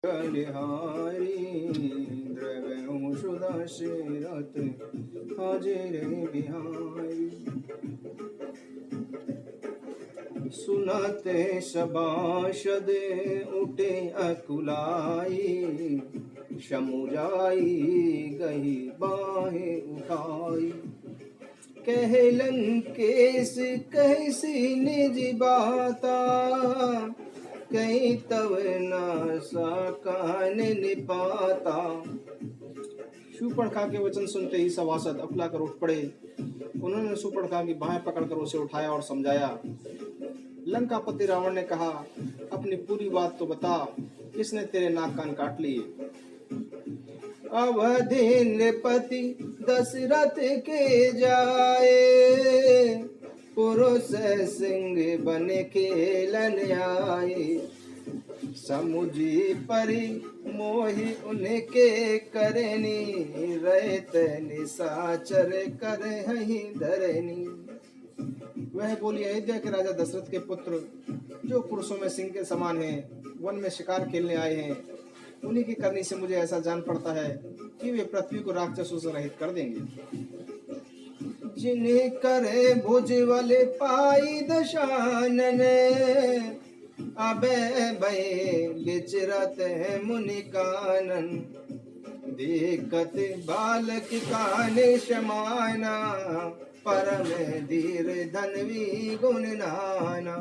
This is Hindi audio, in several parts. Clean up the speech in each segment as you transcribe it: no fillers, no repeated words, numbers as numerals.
बलिहारी द्रव्यों सुदशरथ हाजिर बिहारी। सुनते सभाषद उठे अकुलाई, समुझाई गई बाहें उठाई। कह लंकेश कैसी निज बाता, कहीं तव न कान निपाता। शूर्पणखा के वचन सुनते ही सभासद अकुला कर उठ पड़े। उन्होंने शूर्पणखा की बाहें पकड़कर उसे उठाया और समझाया। लंकापति रावण ने कहा, अपनी पूरी बात तो बता, किसने तेरे नाक कान काट लिए? अवधि नृपति दशरथ के जाए, पुरुष सिंह बन खेलन आए। समुझी परी मोहि उनके करनी, रहत निशाचर कर हहीं धरनी। वह बोली, अयोध्या के राजा दशरथ के पुत्र जो पुरुषों में सिंह के समान हैं, वन में शिकार खेलने आए हैं, उन्हीं की करनी से मुझे ऐसा जान पड़ता है कि वे पृथ्वी को राक्षसों से रहित कर देंगे। जिन्हें करे भुज वाले पाई दशानन, अबे भय विचरत है मुनि कानन। देखत बालक काने समाना, परम धीर धनवी गुण नाना।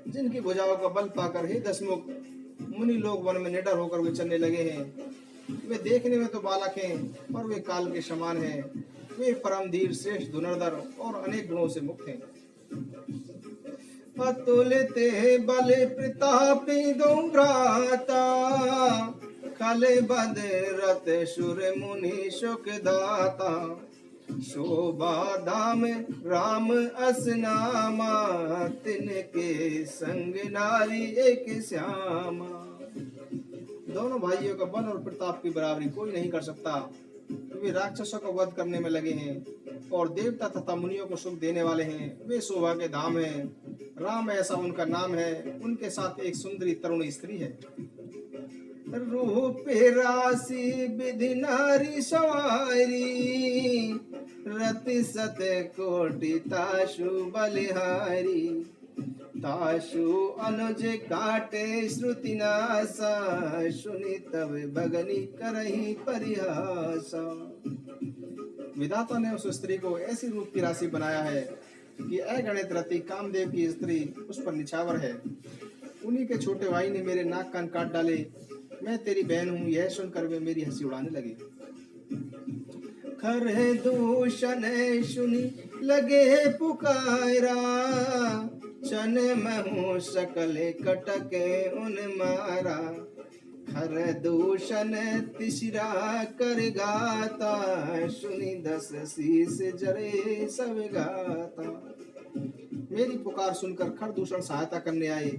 जिनकी भुजाओं का बल पाकर हे दशमुख मुनि लोग वन में निडर होकर विचरने लगे हैं। वे देखने में तो बालक हैं, पर वे काल के समान हैं। वे परम धीर, श्रेष्ठ, धुरंधर और अनेक गुणों से मुक्त हैं। अतुलित बल प्रतापी दो भ्राता, खल बद रत सुर मुनि सुख दाता। शोभा धाम राम असनामा, तिनके संग नारी एक श्यामा। दोनों भाइयों का बल और प्रताप की बराबरी कोई नहीं कर सकता। वे राक्षसों को वध करने में लगे हैं और देवता तथा मुनियों को सुख देने वाले हैं। वे शोभा के धाम हैं, राम ऐसा उनका नाम है। उनके साथ एक सुंदरी तरुणी स्त्री है। रूप राशि विधि नारी सवारी, रति सत कोटि ताशु बलिहारी। ताशु अनुज काटे श्रुति नासा, सुनि तब भगनी करही परिहासा। विधाता ने उस स्त्री को ऐसी रूप की राशि बनाया है कि अगणित रति कामदेव की स्त्री उस पर निछावर है। उन्हीं के छोटे भाई ने मेरे नाक कान काट डाले। मैं तेरी बहन हूँ, यह सुनकर वे मेरी हंसी उड़ाने लगे। खर दूषण सुनी लगे पुकारा, चन महु सकल कटके उन मारा। खर दूषण तिसरा कर गाता, सुनी दस शीस जरे सब गाता। मेरी पुकार सुनकर खर दूषण सहायता करने आए,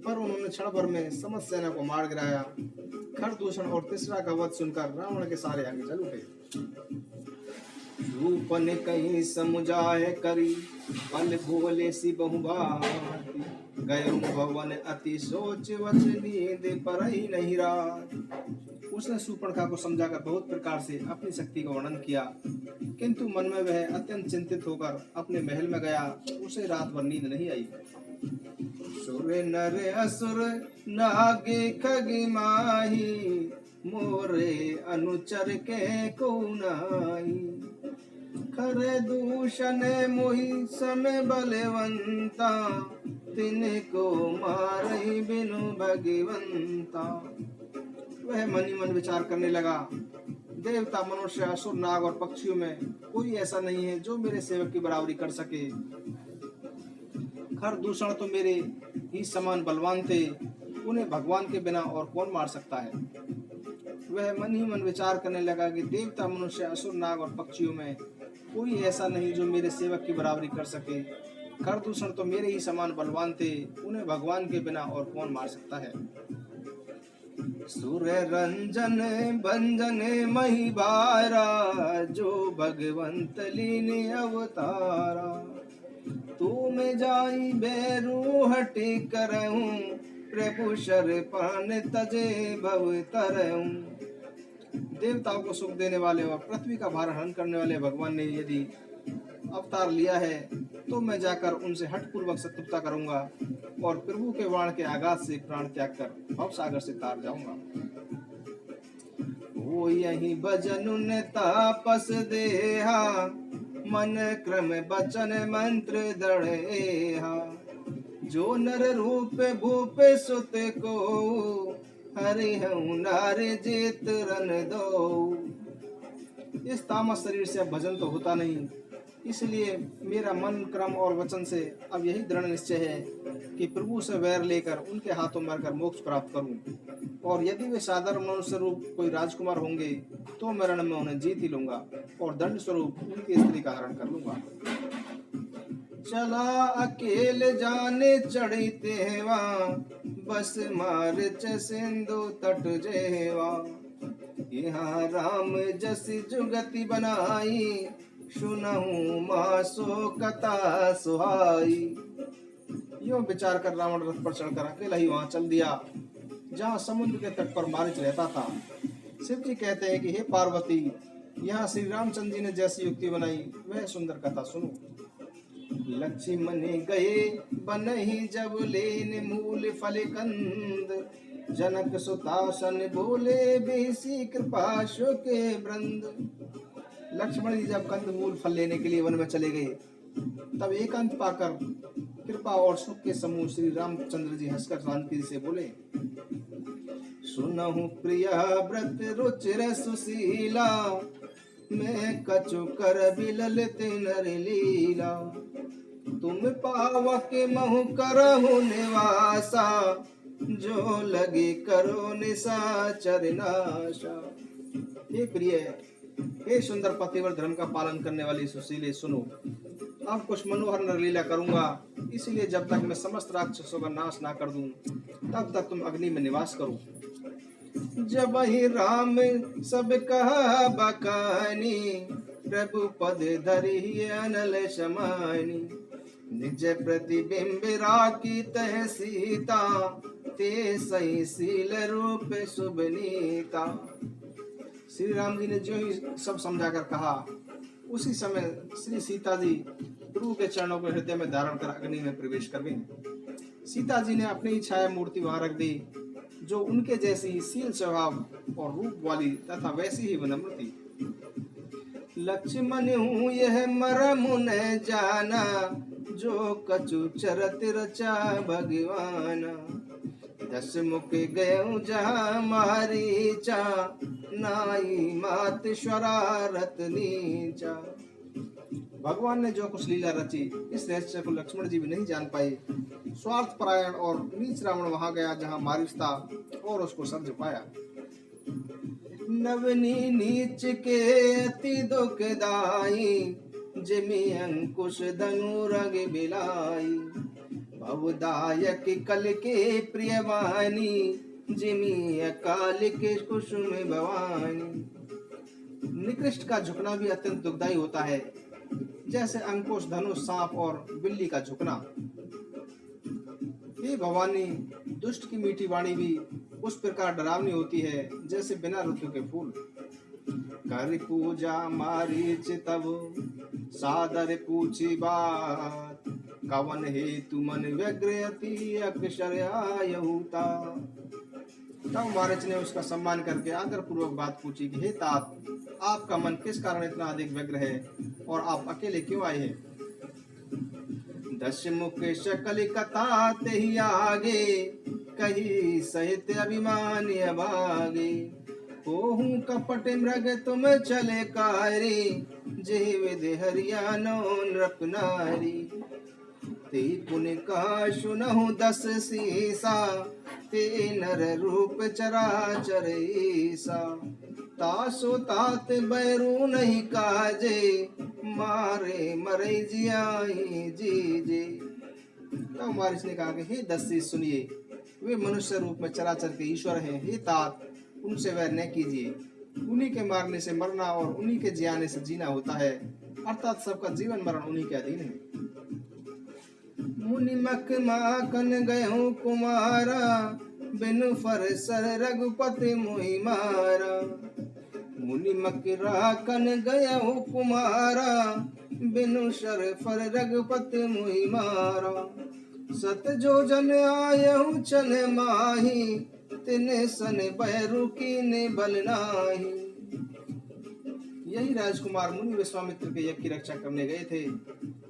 पर उन्होंने क्षण भर में समस्त सेना को मार गिराया। खर दूषण और तिसरा का वध सुनकर रावण के सारे अंग जल उठे। रूपन कहीं समुझाए करी, पल भोले सी बहुभांति। गयो भवन अति सोच वचनीद परहि नहीं रात। उसने शूर्पणखा को समझाकर बहुत प्रकार से अपनी शक्ति का वर्णन किया, किंतु मन में वह अत्यंत चिंतित होकर अपने महल में गया। उसे रात भर नींद नहीं आई। सुर नर असुर नागे खग माही, मोरे अनुचर के को नाही। खर दूषण मोहि समय बलवंता, तिनको मारहि बिनु भगवंता। वह मन ही मन विचार करने लगा, देवता, मनुष्य, असुर, नाग और पक्षियों में कोई ऐसा नहीं है जो मेरे सेवक की बराबरी कर सके। खर दूषण तो मेरे ही समान बलवान थे, उन्हें भगवान के बिना और कौन मार सकता है। वह मन ही मन विचार करने लगा कि देवता, मनुष्य, असुर, नाग और पक्षियों में कोई ऐसा नहीं जो मेरे सेवक की बराबरी कर सके। खर दूषण तो मेरे ही समान बलवान थे, उन्हें भगवान के बिना और कौन मार सकता है। सूर्य रंजन भंजन मही भारा, जो भगवंत लीने अवतारा। तू में जाई बैरू हटि करहूं, प्रभु शरपान तजे भव तरऊं। देवताओं को सुख देने वाले और पृथ्वी का भार हरण करने वाले भगवान ने यदि अवतार लिया है तो मैं जाकर उनसे हठपूर्वक शत्रुता करूंगा और प्रभु के वाण के आघात से प्राण त्याग कर भव सागर से तार जाऊंगा। वो यही भजन उन तापस देहा, मन क्रम बचन मंत्र दृढ़ेहा। जो नर रूप भूप सुत को, हरि हूँ नारे जेत रन दो। इस तामस शरीर से अब भजन तो होता नहीं, इसलिए मेरा मन क्रम और वचन से अब यही दृढ़ निश्चय है कि प्रभु से वैर लेकर उनके हाथों मरकर मोक्ष प्राप्त करूं। और यदि वे साधारण मनुष्य रूप कोई राजकुमार होंगे तो मरण में उन्हें जीत ही लूंगा और दंड स्वरूप उनकी स्त्री का हरण कर लूंगा। चला अकेले जाने चढ़ी तेवा, बस मार्च सिंधु तट जेवा। यहाँ राम जसी जुगति बनाई, सुनहु मासो कथा सुहाई। यूं विचार कर रावण रथ पर चढ़कर अकेला ही वहां चल दिया जहां समुद्र के तट पर मारीच रहता था। शिव जी कहते हैं कि हे पार्वती, यहाँ श्री रामचंद्र जी ने जैसी युक्ति बनाई वह सुंदर कथा सुनो। लक्ष्मण गए बनहि जब लेन मूल फल कंद, जनक सुतासन बोले बेसी कृपा शोके वृंद। लक्ष्मण जी जब कंद मूल फल लेने के लिए वन में चले गए तब एकांत पाकर कृपा और सुख के समूह श्री रामचंद्र जी हंसकर शांति से बोले, सुनहु प्रिया व्रत रुचिर सुशीला, मैं कछु कर बिललित नर लीला। तुम पावक महु करहु निवासा, जो लगे करो निशाचर नाशा। हे प्रिय, हे सुंदर पतिव्रत धर्म का पालन करने वाली सुशीले, सुनो। अब कुछ मनोहर नरलीला करूंगा, इसीलिए जब तक मैं समस्त राक्षसों का नाश ना कर दूं तब तक तुम अग्नि में निवास करो। जब ही राम सब कहा बकानी, प्रभु पद धरि अनल समानी। निज प्रतिबिंब राखी तह सीता, ते सही शील रूप शुभ नीता। श्री राम जी ने जो ही सब समझाकर कहा, उसी समय श्री सीता जी प्रभु के चरणों को हृदय में धारण कर अग्नि में प्रवेश कर गई। सीता जी ने अपनी छाया मूर्ति वहां रख दी, जो उनके जैसी शील स्वभाव और रूप वाली तथा वैसी ही विनम्र थी। लक्ष्मण हूँ यह मरम न जाना, जो कछु चरत रचा भगवाना। दस मुख गयऊ जहाँ मारीचा, नाई मात शरारत नीचा। भगवान ने जो कुछ लीला रची इस रहस्य को लक्ष्मण जी भी नहीं जान पाए। स्वार्थ परायण और नीच रावण वहां गया जहां मारीच था और उसको समझ पाया। नवनी नीच के अति दुखदाई, जिमि अंकुश धनु रग बिलाई। भवदायक कल के प्रियवानी, जिमि अकाल के कुसुम भवानी। निकृष्ट का झुकना भी अत्यंत दुखदायी होता है, जैसे अंकुश धनुष सांप और बिल्ली का झुकना। हे भवानी, दुष्ट की मीठी वाणी भी उस प्रकार डरावनी होती है जैसे बिना ऋतु के फूल। कर पूजा मारीच तब सादर पूछी बात, कवन हेतु मन व्यग्र अति अक्षर आयहुता। तब मारीच ने उसका सम्मान करके आदर पूर्वक बात पूछी कि हे तात, आपका मन किस कारण इतना अधिक व्यग्र है और आप अकेले क्यों आए हैं। दश मुख शकल कथा ते ही आगे, कही सहित अभिमान अभागे। ओहू कपट मृग तुम चले कारी, जे विधि हरियानो नृप नारी। ते पुन का सुनहु दस सीसा, ते नर रूप चराचर ईसा। तासो तात बैरू नहीं काजे, मारे मरे जियाई जीजे। तो मारिश ने कहा कि हे दस्सी सुनिए, वे मनुष्य रूप में चराचर के ईश्वर हैं। हे तात, उनसे वैर न कीजिए। उन्हीं के मारने से मरना और उन्हीं के जियाने से जीना होता है, अर्थात सबका जीवन मरण उन्हीं के अधीन है। मुनि मख माखन गयो कुमारा, बिनु फर सर रघुपति मोहि मारा। मुनि मख राखन गयो कुमारा, बिनु सर फर रघुपति मोहि मारा। सत जो जन आयहु चल माही, तिने सन बैरु कीने बल नाही। यही राजकुमार मुनि विश्वामित्र के यज्ञ की रक्षा करने गए थे।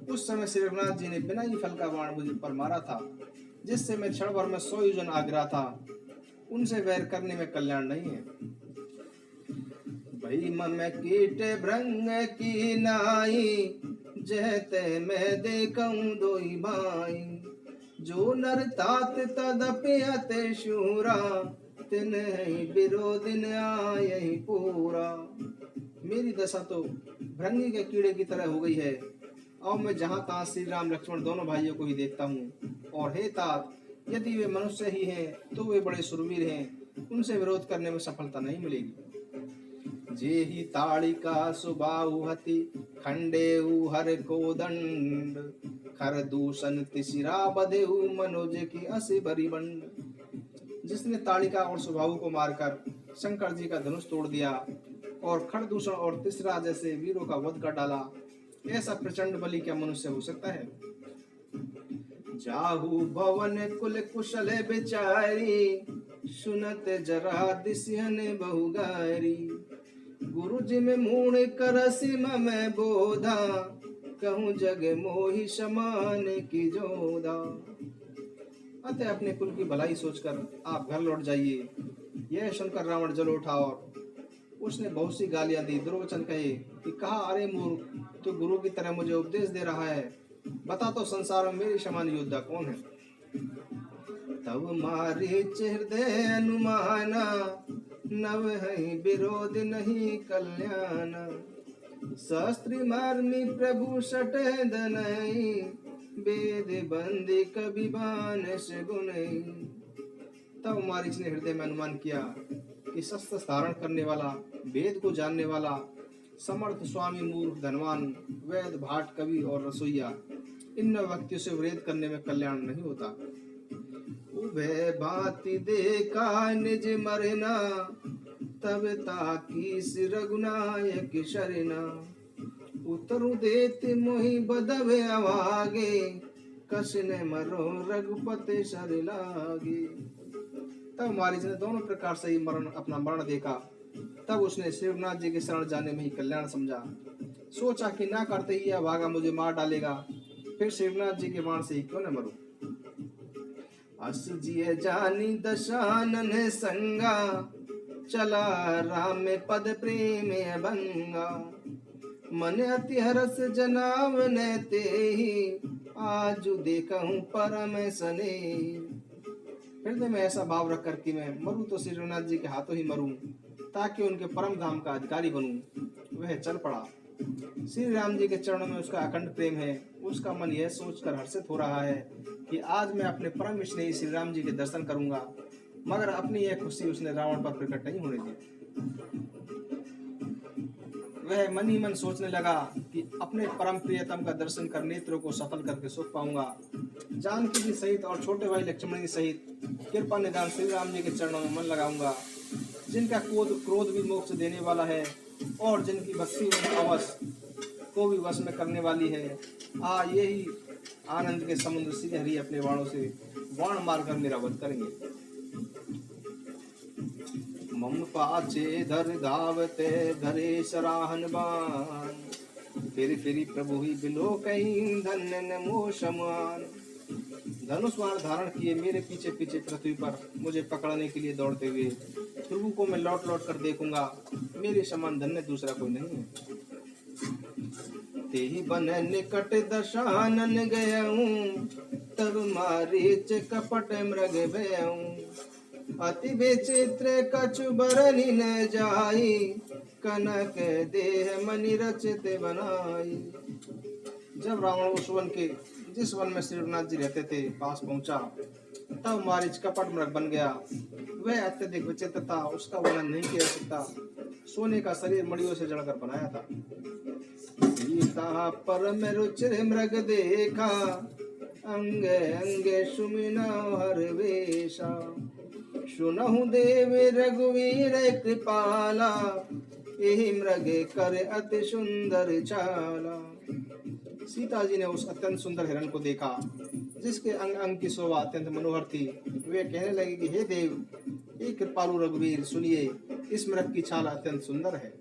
उस समय श्री रघुनाथ जी ने बिना ही फल का बाण मुझ पर मारा था, जिससे मैं क्षण भर में 100 योजन आगरा था। उनसे वैर करने में कल्याण नहीं है। भई मैं कीटे भृंग की नाई, जहते मैं देखूं दोई भाई। जो नर तात तदपि अति शूरा, तिन्हि विरोधिन आयहि पूरा। मेरी दशा तो भृंगी के कीड़े की तरह हो गई है। अब मैं जहाँ तहाँ श्री राम लक्ष्मण दोनों भाइयों को ही देखता हूँ। और हे तात, यदि वे मनुष्य ही हैं तो वे बड़े सुरवीर हैं, उनसे विरोध करने में सफलता नहीं मिलेगी। जे ही ताड़िका सुबाहु हति, खंडेहु हर को दंड। खर दूषण तिसिरा बधेहु, मनोज की असी बरी बंड। जिसने ताड़िका और सुबाहु को मारकर शंकर जी का धनुष तोड़ दिया और खरदूषण और तिसरा जैसे वीरों का वध कर डाला, ऐसा प्रचंड बलि क्या मनुष्य हो सकता है। जाहु भवन कुल कुशल बिचारी, सुनत जरा दिसियन बहुगारी। गुरु जी में मूण करसी मैं बोधा, कहूँ जग मोहि समान की जोधा। अतः अपने कुल की भलाई सोचकर आप घर लौट जाइए। यह सुनकर रावण जल उठा और उसने बहुत सी गालियां दी, दुर्वचन कहे कि कहा, अरे मूर्ख, तू गुरु की तरह मुझे उपदेश दे रहा है। बता तो संसार में मेरे समान योद्धा कौन है। तब मारी हृदय अनुमाना, नव है विरोध नहीं कल्याण। शास्त्री मार्मी प्रभु सट दनई, वेद बंदी कभी बानस गुनई। तब मारीच ने हृदय में अनुमान किया कि शस्त्र धारण करने वाला, वेद को जानने वाला, समर्थ स्वामी, मूर्ख, धनवान, वैद, भाट, कवि और रसोईया, इन व्यक्तियों से विरोध करने में कल्याण नहीं होता। उभय भांति देखा निज मरना, तब ताकी रघुनायक शरणा। उतरु देत मोहि बदवे अवागे, कसने मरो रघुपति सर लागे। तब मारीच ने दोनों प्रकार से ही अपना मरण देखा। तब उसने श्री रघुनाथ जी के शरण जाने में ही कल्याण समझा। सोचा कि ना करते ही यह भागा मुझे मार डालेगा, फिर श्री रघुनाथ जी के बाण से ही क्यों न मरूं। अस जिय जानी दशानन संगा, चला राम पद प्रेम भंगा। मन अति हरस जनावन तेहि, आजु देखूं परम स्नेहि। हृदय में ऐसा भाव रख कर कि मैं मरूं तो श्री रघुनाथ जी के हाथों ही मरूं, ताकि उनके परम धाम का अधिकारी बनूं। वह चल पड़ा। श्री राम जी के चरणों में उसका अखंड प्रेम है। उसका मन यह सोचकर हर्षित हो रहा है कि आज मैं अपने परम स्नेही श्री राम जी के दर्शन करूंगा। मगर अपनी यह खुशी उसने रावण पर प्रकट नहीं होने दी। वह मन ही मन सोचने लगा कि अपने परम प्रियतम का दर्शन कर नेत्रों को सफल करके सुख पाऊंगा। जानकी जी सहित और छोटे भाई लक्ष्मण जी सहित कृपा निदान श्री राम जी के चरणों में मन लगाऊंगा, जिनका क्रोध भी मोक्ष देने वाला है और जिनकी भक्ति अवश्य को भी वश में करने वाली है। यही आनंद के समुद्र श्री हरि अपने बाणों से बाण मारकर मेरा वध करेंगे। मम पाछे धर धावते धरे सराहन बाण, फिर प्रभु ही बिलो कहीं धन्य नमो समान। धनुष बाण धारण किए मेरे पीछे पीछे पृथ्वी पर मुझे पकड़ने के लिए दौड़ते हुए प्रभु को मैं लौट लौट कर देखूंगा। मेरे समान धन्य दूसरा कोई नहीं है। तेहि बन निकट दशानन गयऊं, तब मारीच कपट मृग भयऊं। अति विचित्र कछु बरनि न जाई, कनक देह मनि रचित बनाई। जब रावण उस वन के जिस वन में श्री रघुनाथ जी रहते थे पास पहुंचा, तब मारीच कपट मृग बन गया। वह अत्यधिक विचित्र था, उसका वर्णन नहीं किया जा सकता। सोने का शरीर मड़ियों से जड़कर बनाया था। सीता पर में रुचिर मृग देखा, अंगे अंगे सुमिनौ हर वेशा। सुनहु देव रघुवीर कृपाला, एहि मृगे कर अति सुंदर चाला। सीता जी ने उस अत्यंत सुंदर हिरण को देखा जिसके अंग अंग की शोभा अत्यंत मनोहर थी। वे कहने लगे कि हे देव, हे कृपालु रघुवीर, सुनिए, इस मृग की छाल अत्यंत सुंदर है।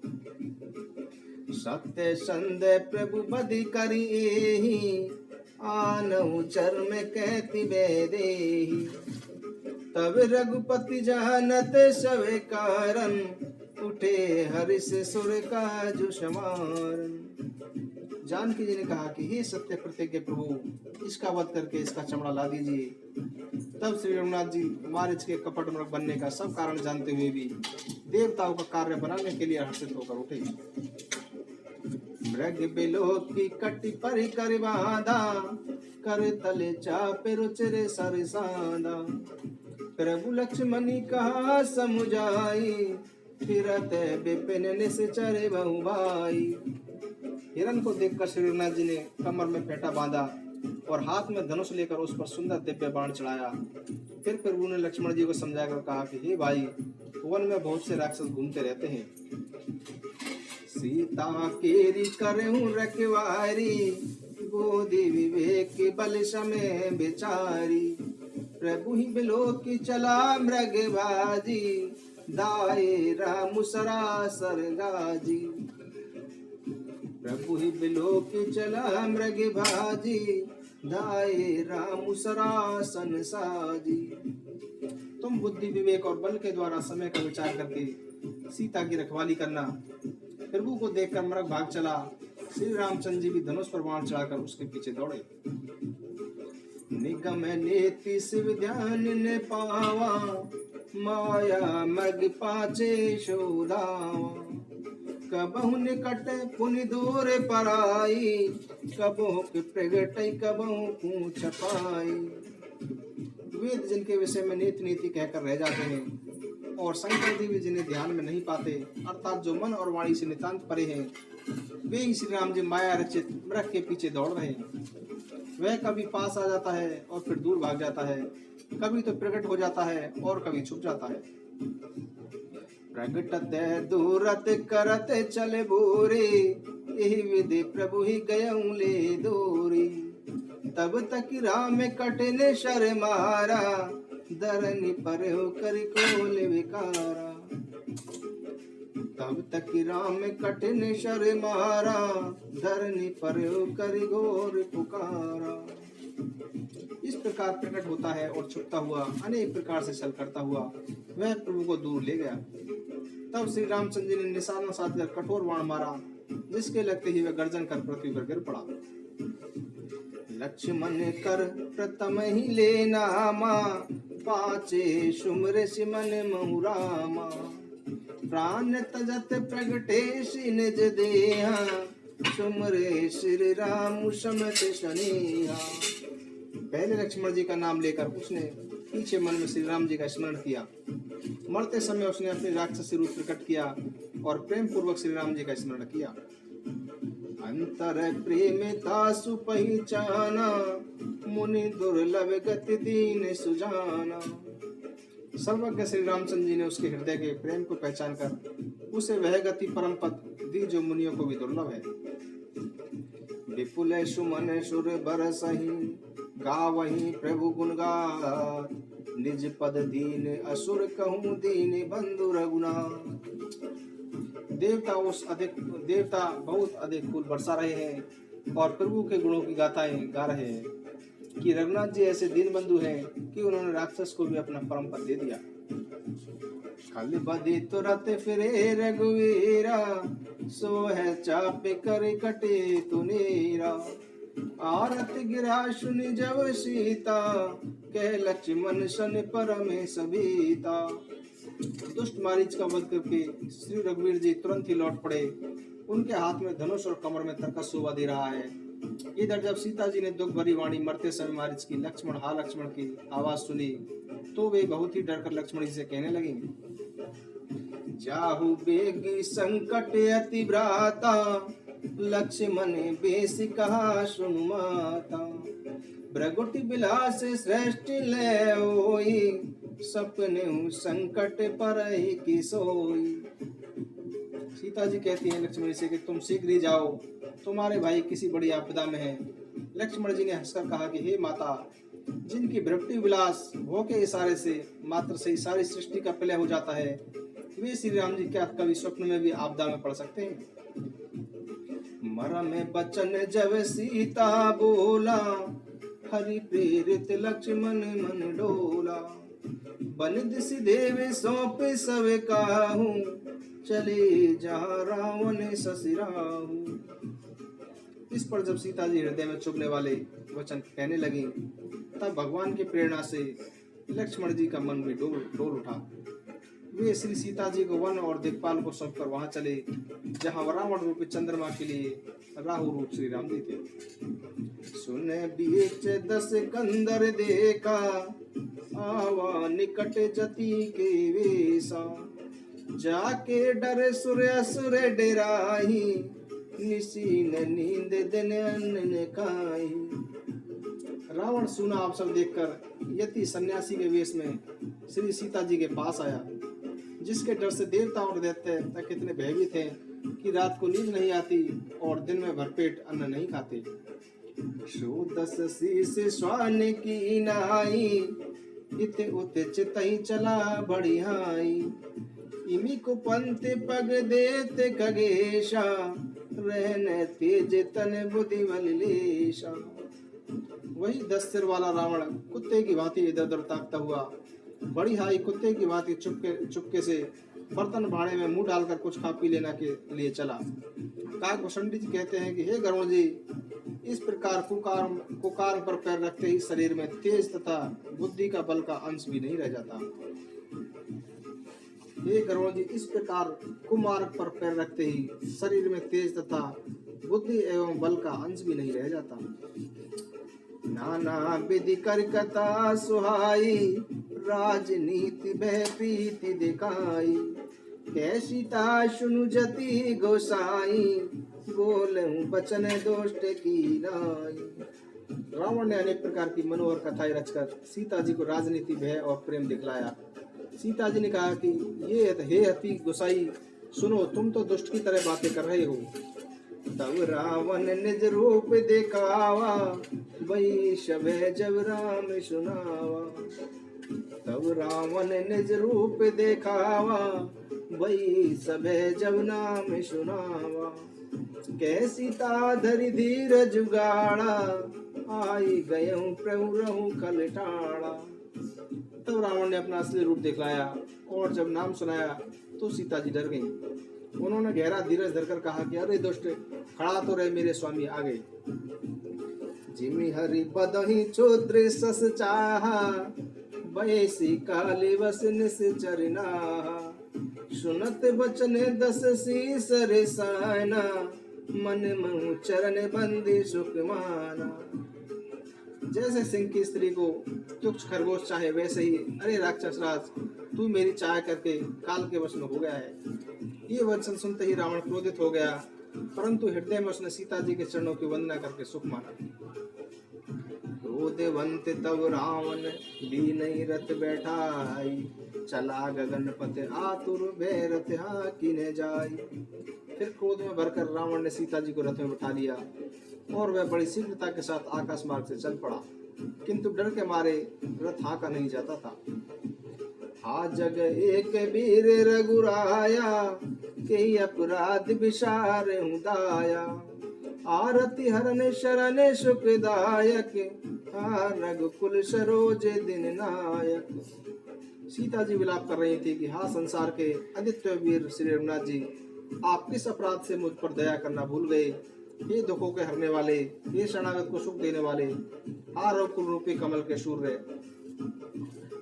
सत्य संदेह प्रभु बदि करी एहि, आनहु चर्म कहति बेदेहि। तब रघुपति जानत सवे कारण, उठे हर्ष सुर काजु समारन। जानकी जी ने कहा कि हे सत्य प्रतिज्ञ प्रभु, इसका वध करके इसका चमड़ा ला दीजिए। तब श्री रघुनाथ जी मारीच के कपट मृग बनने का सब कारण जानते हुए भी देवताओं का कार्य बनाने के लिए हर्षित होकर उठे। मृग बिलो की कटी परि कर बांधा, कर तले चापे रुचिर सर साधा। प्रभु लक्ष्मणी कहा समुझाई, फिरत विपिन निश्चर बहु भाई। हिरण को देखकर श्री रघुनाथ जी ने कमर में फेंटा बांधा और हाथ में धनुष लेकर उस पर सुंदर दिव्य बाण चढ़ाया। फिर प्रभु ने लक्ष्मण जी को समझाकर कहा कि हे भाई, वन में बहुत से राक्षस घूमते रहते हैं। सीता केरी करहूं रखवारी, बोधि विवेक बल समय बिचारी। प्रभु ही बिलो की चला मृग बाजी, दाए राम सरासर गाजी। प्रभु ही बिलो की चला मृग भाजी, दाए राम सरासन साजी। तुम बुद्धि विवेक और बल के द्वारा समय का विचार करके सीता की रखवाली करना। प्रभु को देखकर मृग भाग चला। श्री रामचंद्र जी भी धनुष पर बाण चढ़ाकर उसके पीछे दौड़े। निगम नेति शिव ध्यान ने पावा, माया मग पाचे शोधावा। कबहु निकट पुनि दूर पराई, कबहु प्रगट कबहु पूछ पाई। वेद जिनके विषय में नीति नीति कहकर रह जाते हैं और शंकर जी भी जिन्हें ध्यान में नहीं पाते, अर्थात जो मन और वाणी से नितांत परे हैं, वे ही श्री राम जी माया रचित मृग के पीछे दौड़ रहे हैं। वह कभी पास आ जाता है और फिर दूर भाग जाता है, कभी तो प्रकट हो जाता है और कभी छुप जाता है। प्रगटत दूरत करत चले बोरे, एहि विधि प्रभु ही गयऊं ले दूरी। तब तक राम कटने शर मारा, दरनि पर कर कोल विकारा। तब तक राम कटने शर मारा, धरनी पर कर घोर पुकारा। इस प्रकार प्रकट होता है और छुपता हुआ अनेक प्रकार से छल करता हुआ वह प्रभु को दूर ले गया। तब श्री रामचंद्र जी ने निशाना साधकर कठोर बाण मारा, जिसके लगते ही वह गर्जन कर पृथ्वी पर गिर पड़ा। लक्ष्मण कर प्रथम ही ले नामा, पाचे सुमर सिमन महुरामा। प्राण तजत प्रगटे निज देहा, सुमरे श्री राम समत सनेहा। पहले लक्ष्मण जी का नाम लेकर उसने पीछे मन में श्री राम जी का स्मरण किया। मरते समय उसने अपनी राक्षसी रूप प्रकट किया और प्रेम पूर्वक श्री राम जी का स्मरण किया। अंतर प्रेम तासु पहचाना, मुनि दुर्लभ गति दीन सुजाना। सर्वज्ञ श्री रामचंद्र जी ने उसके हृदय के प्रेम को पहचान कर उसे वह गति परम पद दी जो मुनियों को भी दुर्लभ है। विपुल सुमन सुर बरसहि, गावहि प्रभु गुण गात। निज पद दीन असुर कहूँ दीन बंधु रघुनाथ। देवता बहुत अधिक फूल बरसा रहे हैं और प्रभु के गुणों की गाथाएं गा रहे हैं कि रघुनाथ जी ऐसे दीन बंधु हैं कि उन्होंने राक्षस को भी अपना परम पद दे दिया। खल बदी तुरत फिरे रघुवीरा, सो है चाप कर कटे तुनेरा। आरत गिरा सुनि जब सीता, कह लक्ष्मण सन परम सबीता। दुष्ट मारीच का वध करके श्री रघुवीर जी तुरंत ही लौट पड़े। उनके हाथ में धनुष और कमर में तरकस शोभा दे रहा है। इधर जब सीता जी ने दुख भरी वाणी मरते समय मारीच की लक्ष्मण हा लक्ष्मण की आवाज सुनी तो वे बहुत ही डरकर लक्ष्मण जी से कहने लगी, जाहु बेगी संकट अति भ्राता, लक्ष्मण बेसी कहा सुनु माता। भ्रगुटि बिलास श्रेष्ठ ले होई, सपने संकट पर की सोई। सीता जी कहती हैं लक्ष्मण से कि तुम शीघ्र ही जाओ, तुम्हारे भाई किसी बड़ी आपदा में है। लक्ष्मण जी ने हंसकर कहा कि हे माता, जिनकी भ्रगुटि विलास भोग के इशारे से मात्र से ही सारी सृष्टि का प्रलय हो जाता है, वे श्री राम जी क्या कभी स्वप्न में भी आपदा में पड़ सकते हैं? मरम बचन जब सीता बोला, हरि प्रेरित लक्ष्मण मन डोला। बनिद देव सौंप सब काहू, चले जहाँ रावण ससुराहू। इस पर जब सीता जी हृदय में चुभने वाले वचन कहने लगी, तब भगवान की प्रेरणा से लक्ष्मण जी का मन भी डोल उठा। वे श्री सीता जी को वन और दिक्पाल को सौंपकर वहां चले जहां रावण रूपी चंद्रमा के लिए राहु रूप श्री राम जी थे। सुने बीच 10 कंदर देखा, आवा निकट जति के वेसा। जाके डरे सुर असुर डेराही, निसीन नींद दिन अन्न खाई। रावण सुना अवसर देखकर यति सन्यासी के वेश में श्री सीता जी के पास आया, जिसके डर से देवता और दैत्य तक इतने भयभीत थे कि रात को नींद नहीं आती और दिन में भरपेट अन्न नहीं खाते। शो 10 शीस श्वान की नाई, इत उत चितई चला बढ़ियाई। इमी को पंथ पग देते खगेशा, रहने तेज तन बुद्धि बलिलेशा। वही 10 सिर वाला रावण कुत्ते की भांति इधर उधर ताकता हुआ बड़ी हाई कुत्ते की भांति चुपके से बर्तन भाड़े में मुंह डालकर कुछ खा पी लेना के लिए चला। काकभूषण जी कहते हैं कि हे गरुण जी, इस प्रकार कुकार पर पैर रखते ही शरीर में तेज तथा बुद्धि का बल का अंश भी नहीं रह जाता। हे गरुण जी, इस प्रकार कुमार्ग पर पैर रखते ही शरीर में तेज तथा बुद्धि एवं बल का अंश भी नहीं रह जाता। नाना विधि कर कथा सुहाई, राजनीति भय प्रीति दिखाई। कैसी ता सुनु जति गोसाई, बोलूं बचन दोष्ट की नाई। रावण ने अनेक प्रकार की मनोहर कथाएं रचकर सीता जी को राजनीति भय और प्रेम दिखलाया। सीता जी ने कहा कि ये हे अति गोसाई, सुनो, तुम तो दुष्ट की तरह बातें कर रहे हो। तब रावण निज रूप दिखावा, वही शबे जब राम सुनावा। तब रावण निज रूप दिखावा, वही सबे जब नाम सुनावा। कैसी ता धरि धीर जुगाड़ा, आई गयऊं प्रभु रहूं कल टाड़ा। तब रावण ने अपना असली रूप दिखलाया और जब नाम सुनाया तो सीता जी डर गईं। उन्होंने गहरा धीरज धरकर कहा कि अरे दुष्ट, खड़ा तो रहे, मेरे स्वामी आ गए। जिमि हरि बदहि चोद्र सस चाहा, बैसी काली बस निश्चर नाहा। सुनत बचन 10 शीस रिसाना, मन महु चरण बंदी सुख माना। जैसे सिंह की स्त्री को तुच्छ खरगोश चाहे, वैसे ही अरे राक्षस राज, तू मेरी चाह करके काल के वश में हो गया है। ये वचन सुनते ही रावण क्रोधित हो गया, परंतु हृदय में उसने सीता जी के चरणों की वंदना करके सुख माना। क्रोधवंत तब रावण लीन रथ बैठाई, चला गगन पथ आतुर भय रथ हाकिने जाई। फिर क्रोध में भरकर रावण ने सीता जी को रथ में बैठा लिया और वह बड़ी शीघ्रता के साथ आकाश मार्ग से चल पड़ा, किंतु डर के मारे रथ हाँका नहीं जाता था। हा जग एक वीर रघुराया, के अपराध विचार दाया। आरती हरन शरण सुखदायक, हा रघुकुल सरोज दिन नायक। सीता जी विलाप कर रही थी कि हा संसार के आदित्य वीर श्री रघुनाथ जी, आप किस अपराध से मुझ पर दया करना भूल गए। हे दुखों के हरने वाले, हे शरणागत को सुख देने वाले, हा रघुकुल रूपी कमल के सूर्य।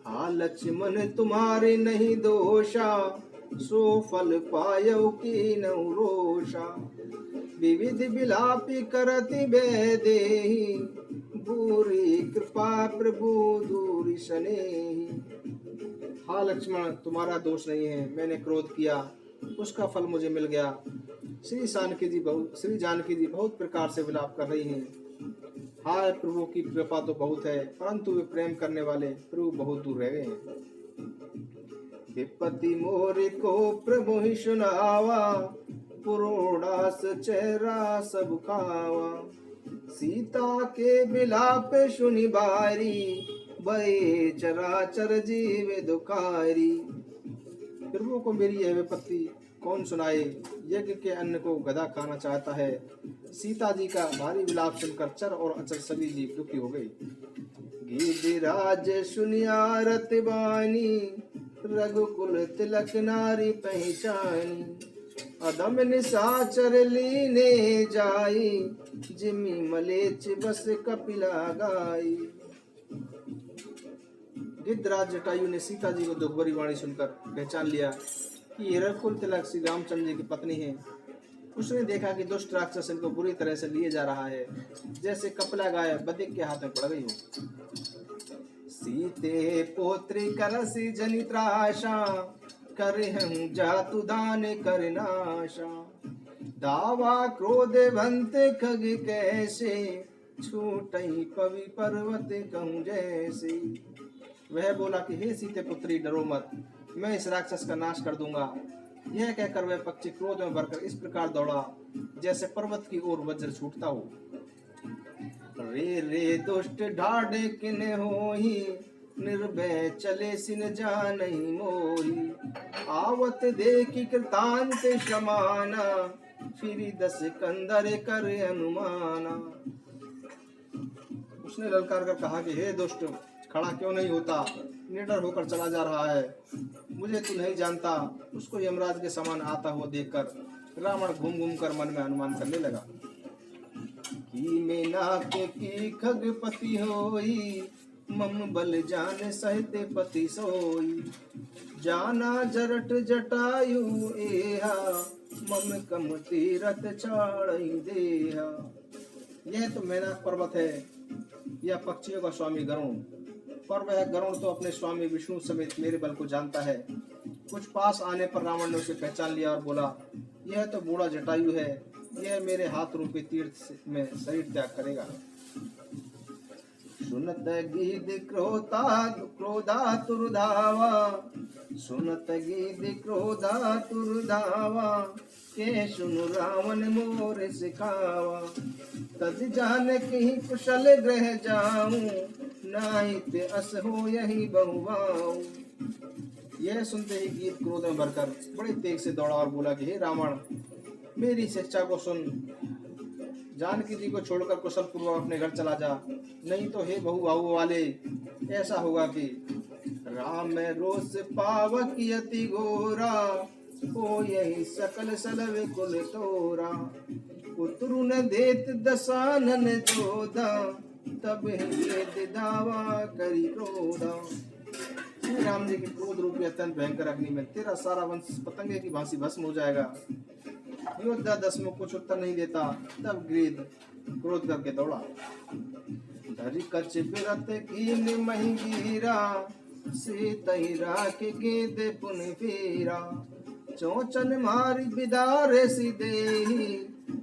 हा लक्ष्मण तुम्हारे नहीं दोषा, सो फल पायो की नौ रोषा। विविध विलापी करति बेदेहि, बुरी कृपा प्रभु दूरी सनेहि। हा लक्ष्मण, तुम्हारा दोष नहीं है, मैंने क्रोध किया, उसका फल मुझे मिल गया। श्री जानकी जी बहुत प्रकार से विलाप कर रही हैं। हाय प्रभु की कृपा तो बहुत है, परंतु वे प्रेम करने वाले प्रभु बहुत दूर रह गए हैं। विपत्ति मोर को प्रभु ही सुनावा, पुरोडास चेहरा सब खावा। सीता के बिलाप सुनि बारी, भय चराचर जीव दुखारी। प्रभु को मेरी यह विपत्ति कौन सुनाए, यज्ञ के अन्न को गधा खाना चाहता है। सीता जी का भारी विलाप सुनकर चर और अचर सभी जीव दुखी हो गए। गिरिराज सुनिया रत बानी, रघुकुल तिलक नारी पहचानी। अदम निशाचर लीने जाई, जिमी मलेच बस कपिला गाई। गिद्धराज जटायु ने सीता जी को दुख भरी वाणी सुनकर पहचान लिया कि ये रघुकुल तिलक श्री रामचंद्र जी की पत्नी है। उसने देखा कि दुष्ट राक्षस इनको बुरी तरह से लिए जा रहा है, जैसे कपिला गाय बधिक के हाथ में पड़ गई हो। सीते पोत्री करसी जनित्राशा, करहु जातु दान करनाशा। दावा क्रोध भंत खग कैसे, छूटई पवि पर्वत कहूँ जैसे। वह बोला कि हे सीते पुत्री डरो मत, मैं इस राक्षस का नाश कर दूंगा। यह कहकर वह पक्षी क्रोध में भरकर इस प्रकार दौड़ा जैसे पर्वत की ओर वज्र छूटता हो। रे रे दुष्ट ढाढ़े किन होही, निर्भय चले सिन जानहि मोही। आवत देखी कृतांत समाना, फिरी दस कंदर कर अनुमाना। उसने ललकार कर कहा कि हे दुष्ट, खड़ा क्यों नहीं होता, निडर होकर चला जा रहा है। मुझे तू नहीं जानता। उसको यमराज के समान आता हुआ देखकर रावण घूम घूम कर मन में अनुमान करने लगा कि मेनाक की खगपति होई, मम बल जान सहित पति सोई। जाना जरट जटायु एहा, मम कम तीरथ छाड़ई देहा। यह तो मेनाक पर्वत है, यह पक्षियों का स्वामी गरुण, पर वह गरुण तो अपने स्वामी विष्णु समेत मेरे बल को जानता है। कुछ पास आने पर रावण ने उसे पहचान लिया और बोला, यह तो बूढ़ा जटायु है, यह मेरे हाथ रूपी तीर्थ में शरीर त्याग करेगा। सुनत गीत क्रोधा तुरधावा, सुनत गीत क्रोधा तुरधावा। के सुनु रावण मोर सिखावा, तज जान कहीं कुशल ग्रह जाऊं। नाहित अस हो यही बहुवाऊं। यह सुनते ही गीत क्रोध में भरकर बड़े तेज से दौड़ा और बोला कि हे रावण, मेरी शिक्षा को सुन। जानकी जी को छोड़कर कुशल पूर्वक अपने घर चला जा, नहीं तो हे बहुबाहु वाले, ऐसा होगा कि राम रोष पावक यति घोरा। हो यही सकल सलवे कुल तोरा। उतरु न देत दसानन जोधा, तब हे दावा करी क्रोधा। श्री राम जी के क्रोध रूपी अत्यंत भयंकर अग्नि में तेरा सारा वंश पतंगे की भांति भस्म हो जाएगा। योद्धा दसमुख कुछ उत्तर नहीं देता, तब गिरिध क्रोध करके दौड़ा। धरि कच बिरत कीन मही गिरा, से तही राख गेद पुन फेरा। चौचन मारी बिदार सिदेही,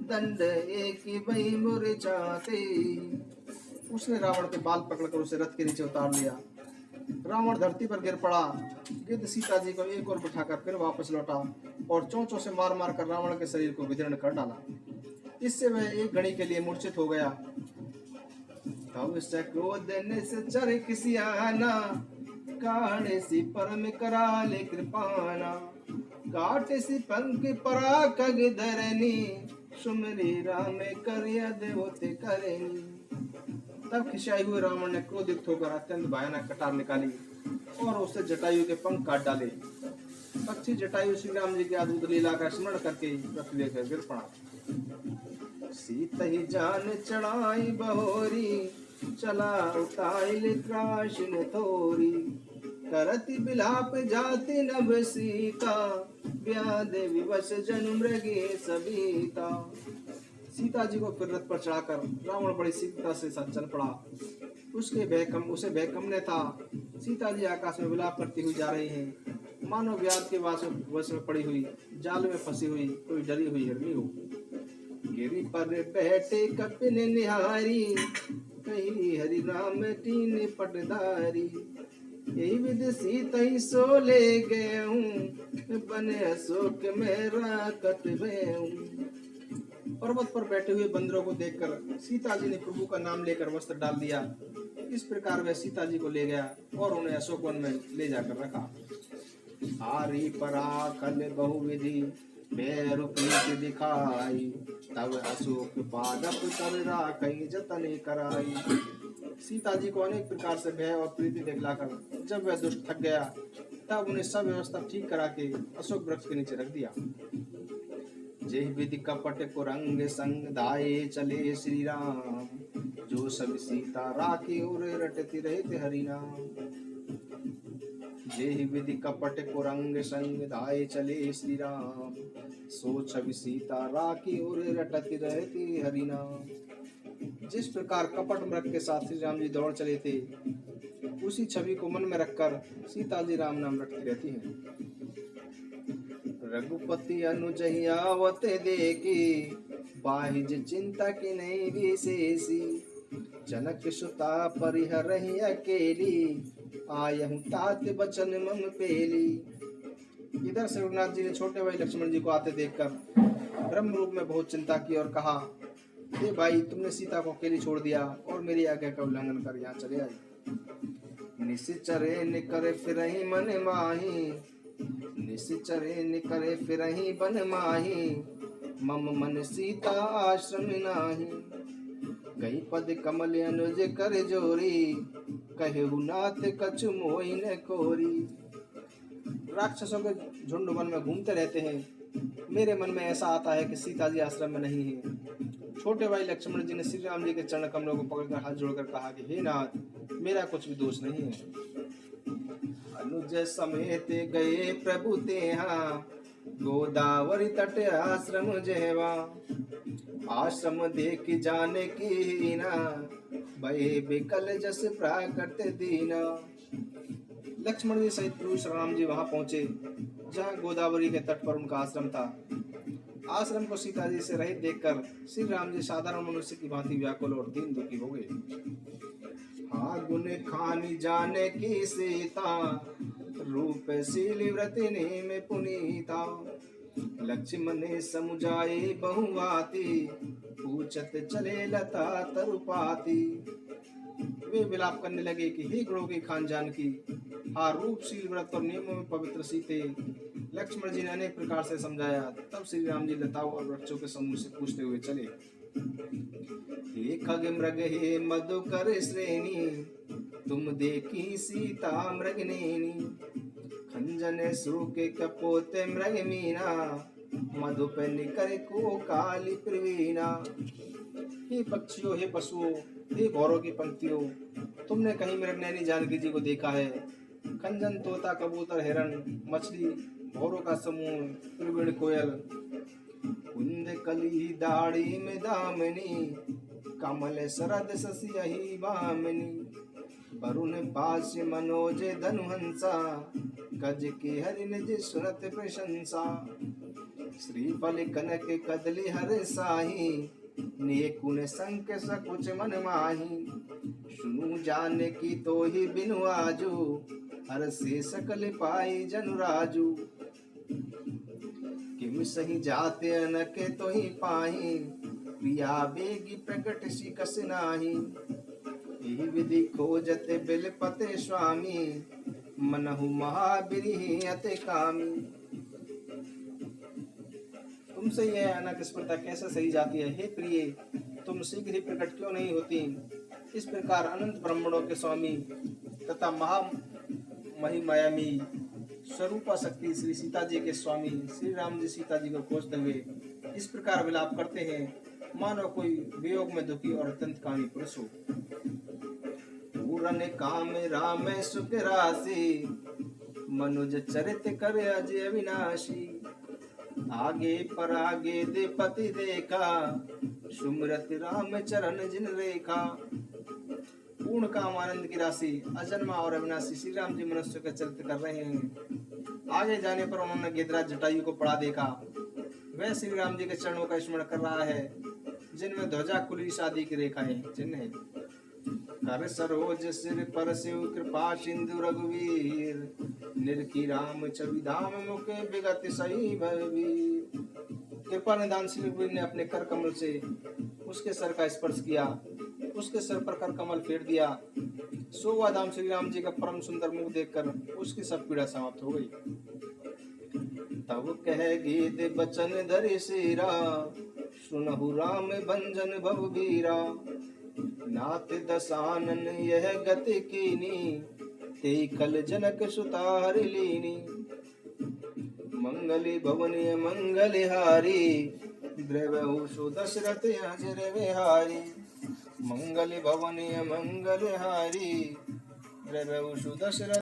दंड एक बही मुरझाते। उसने रावण के बाल पकड़कर उसे रथ के नीचे उतार लिया। रावण धरती पर गिर पड़ा। गिद्ध सीता जी को एक और बिठाकर फिर वापस लौटा और चोंचों से मार मार कर रावण के शरीर को विदीर्ण कर डाला। इससे वह एक घड़ी के लिए मूर्छित हो गया। तब से क्रोध निश्चर किसी आना, काढ़े सी परम कराले कृपाना। काट सी पंख पराकग धरनी, सुमरी राम करिया देवते करनी। तब खिसियाए हुए रावण ने क्रोधित होकर अत्यंत भयानक कटार निकाली और उससे जटायु के पंख काट डाले। पक्षी जटायु श्री राम जी की अद्भुत लीला का स्मरण करके पृथ्वी पर गिर पड़ा। सीत ही जान चढ़ाई बहोरी, चला उताइल त्राशिन थोरी। करति बिलाप जाति नभ सीता, व्याध विवश जन मृगे सबीता। सीता जी को फिर रथ पर चढ़ाकर रावण बड़ी शीघ्रता से साथ चल पड़ा। उसे भय कम ने था। सीता जी आकाश में विलाप करती हुई जा रही हैं, मानो व्याध के वश में पड़ी हुई, जाल में फंसी हुई कोई डरी हुई हिरनी हो। गिरि पर बैठे कपिन निहारी, कही हरि नाम तीन पटदारी। यही विधि सीतई सो ले गए हूँ, बने अशोक में राकत हूँ। पर्वत पर बैठे हुए बंदरों को देखकर सीता जी ने प्रभु का नाम लेकर वस्त्र डाल दिया। इस प्रकार वह सीता जी को ले गया और उन्हें अशोक वन में ले जाकर रखा। हारी पराखल बहुविधि भैरु प्रीति दिखाई, तब अशोक पादप कर राखई जतन कराई। सीता जी को अनेक प्रकार से भय और प्रीति दिखलाकर जब वह दुष्ट थक गया, तब उन्हें सब व्यवस्था ठीक करा के अशोक वृक्ष के नीचे रख दिया। जय विधि कपट कुरंग संग धाये चले श्री राम, जो सब सीता राखी और रटती रहते हरि नाम। जय विधि कपट कुरंग संग धाये चले श्री राम, सो छवि सीता राखी और रटती रहती हरि नाम। जिस प्रकार कपट मृग के साथ श्री राम जी दौड़ चले थे, उसी छवि को मन में रखकर सीता जी राम नाम रटती रहती हैं। रघुपति अनुजहि आवत देखी, बाहिज चिंता की नहीं विशेषी। जनक सुता परिहरहि अकेली, आयहु तात बचन मम पेली। इधर से रघुनाथ जी ने छोटे भाई लक्ष्मण जी को आते देखकर ब्रह्म रूप में बहुत चिंता की और कहा, हे भाई, तुमने सीता को अकेली छोड़ दिया और मेरी आज्ञा का उल्लंघन कर यहाँ चले आए। निश्चरे निकरे फिरहि मन माही, निश्चरे निकरे फिरहि बन माही। मम मन सीता आश्रम नाही, गई पद कमल अनुज कर जोरी। कहु नाथ कछु मोहि न कोरी। राक्षसों के झुंड वन में घूमते रहते हैं, मेरे मन में ऐसा आता है कि सीता जी आश्रम में नहीं है। छोटे भाई लक्ष्मण जी ने श्री राम जी के चरण कमलों को पकड़कर हाथ जोड़कर कहा कि हे नाथ, मेरा कुछ भी दोष नहीं है। अनुज समेत गए प्रभु तेहा, गोदावरी तट आश्रम जेवा। आश्रम देख जाने की ना, भय बिकल जस प्राकट दीना। लक्ष्मण जी सहित प्रभु श्री राम जी वहां पहुंचे जहां गोदावरी के तट पर उनका आश्रम था। आश्रम को सीता जी से रहित देखकर श्री राम जी साधारण मनुष्य की भांति व्याकुल और दीन दुखी हो गए। हाँ गुण खानी जाने की सीता, रूप शील व्रतिनी में पुनीता। लक्ष्मण समुझाए बहुवाती, पूछत चले लता तरुपाती। वे विलाप करने लगे कि हे गुणों की खान जानकी, हाँ रूपशील व्रत और नियमों में पवित्र सीते। लक्ष्मण जी ने अनेक प्रकार से समझाया। तब श्री राम जी लताओं और वृक्षों के समूह से पूछते हुए चले, हे खग मृग हे मधुकर श्रेणी, तुम देखी सीता मृगनेनी। खंजन सूके कपोते मृग मीना, मधुप निकर को काली प्रवीणा। हे पक्षियों, हे पशुओं, हे भौरों की पंक्तियों, तुमने कहीं मृगनयनी जानकी जी को देखा है? खंजन, तोता, कबूतर, हिरण, मछली, भौरों का समूह, प्रवीण कोयल। कुंद कली दाढ़ी में दामनी, कमल शरद शशि बामनी। वरुण पास मनोज धनुहंसा, गज के हरि निज सुनत प्रशंसा। श्रीफल कनक कदली हर साही, नेकुन संक सकुच मन माही। सुनु जान की तो ही बिनु आजू, हर से सकल पाई जनुराजू। किम सही जाते अनके तो ही पाही, प्रिया बेगी प्रकट सी कस नाही। यही विधि खोजते बिलपते स्वामी, मनहु महाबिरी अति कामी। तुमसे यह अनक स्पर्धा कैसे सही जाती है? हे प्रिय, तुम शीघ्र ही प्रकट क्यों नहीं होती? इस प्रकार अनंत ब्रह्मांडों के स्वामी तथा महिमायामी स्वरूपा शक्ति श्री सीता जी के स्वामी श्री राम जी सीता जी को खोजते हुए इस प्रकार विलाप करते हैं, मानो कोई वियोग में दुखी और अत्यंत कामी पुरुष हो। पूरन काम राम सुख राशि, मनुज चरित कर अजय अविनाशी। आगे पर आगे दे पति देखा, सुमरत राम चरण जिन रेखा। पूर्ण काम आनंद की राशि अजन्मा और अविनाशी श्री राम जी मनुष्य का चरित्र कर रहे हैं। आगे जाने पर उन्होंने गिरिराज जटायु को पड़ा देखा। वह श्री राम जी के चरणों का स्मरण कर रहा है जिनमें ध्वजा कुली शादी की रेखाएं चिन्ह है। कर सरोज सिर पर शिव कृपा सिंधु रघुवीर निरखी राम छवि धाम मुके विगत सही भरवीर। कृपा निधान श्री रघुवीर ने अपने कर कमल से उसके सर का स्पर्श किया, उसके सर पर कर कमल फेर दिया। सोवा धाम श्री राम जी का परम सुंदर मुख देखकर उसकी सब पीड़ा समाप्त हो गई। तब कह गीत बचन धरि सीरा सुनहु राम भंजन भवबीरा। नाथ दसानन यह गति कीनी ते कल जनक सुता हरि लीनी। मंगली भवनीय मंगलिहारी द्रवहु सु दशरथ अजर विहारी। मंगल भवनीय मंगलिहारी द्रवहु सु दशरथ